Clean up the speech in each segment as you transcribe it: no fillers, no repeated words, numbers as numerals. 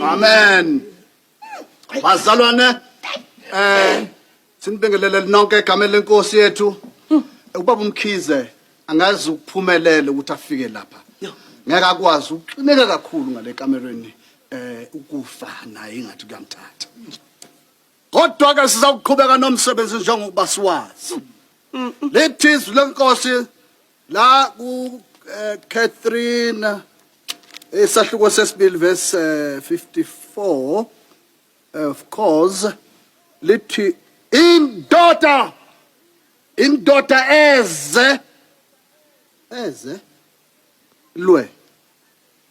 Amen. Bazalwane, sinibingelele nonke igama lenkosi yethu. Ubaba uMkhize angazi ukuphumelela ukuthi afike lapha. Ngeke akwazi uqineka kakhulu ngale kamereni ukufa naye ingathi kuyamthatha. Kodwa ke sizawuqhubeka nomsebenzi njengoba siwazi. Lethizwe lenkosi la ku Catherine esahluko sesibili verse 54 of course lithi indoda eze lwe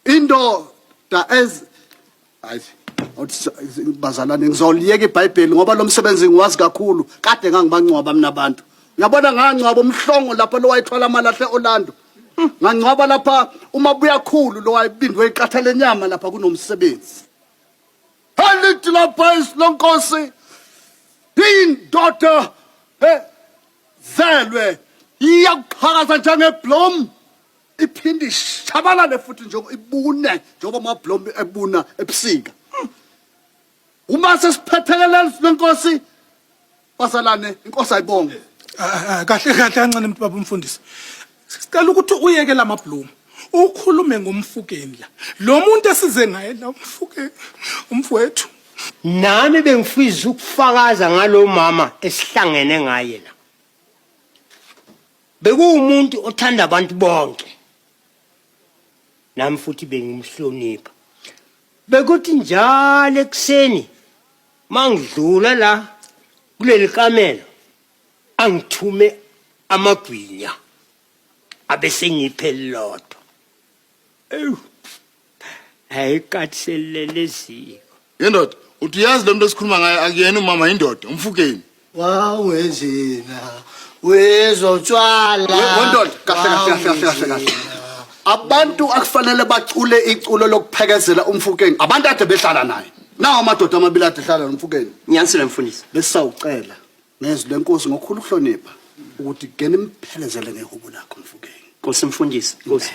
indoda eze bazalane ngizoliyeka iBhayibheli ngoba lo msebenzi ngiwazi kakhulu kade ngangibangcwaba mina abantu uyabona ngangcwaba umhlongo lapha lo wayithwala amalahle Orlando ngangcwaba lapha umabuya khulu lo wayibindwe iqatha lenyama lapha kunomsebenzi halithi lapha isilonkosi indoda zelwe iyaqhakaza njengeblom iphindi shabalale futhi njengoba ibune njengoba amablom ebuna ebusika uma sesiphethelela lenkosi basalane inkosi ayibonge kahle kancane mntu baba umfundisi sicela ukuthi uyeke lamabloom ukhulume ngomfukeni la lo muntu esize naye la umfowethu nami bengifisa ukufakaza ngalo mama esihlangene ngaye la bekuwumuntu othanda abantu bonke nami futhi bengimhlonipha bekuthi njalo ekseni mangidlula la kuleli kamelo angithume amagwinya abese ngiphe lodwa ayikathelele ziko yendoda uthi yazi lo muntu esikhuluma ngaye akuyena umama indoda umfukeni wawenzina wezotshwala wendoda kahle abantu akufanele bacule iculo lokuphekezela umfukeni abantu ade behlala naye nawo amadoda amabili ade ehlala nomfukeni ngiyanisela mfundisi besawucela nezwi lenkosi ngokukhulu ukuhlonipha ukuthi gene imphelezele ngehubo lakho mfukeni Nkosi mfundisi Nkosi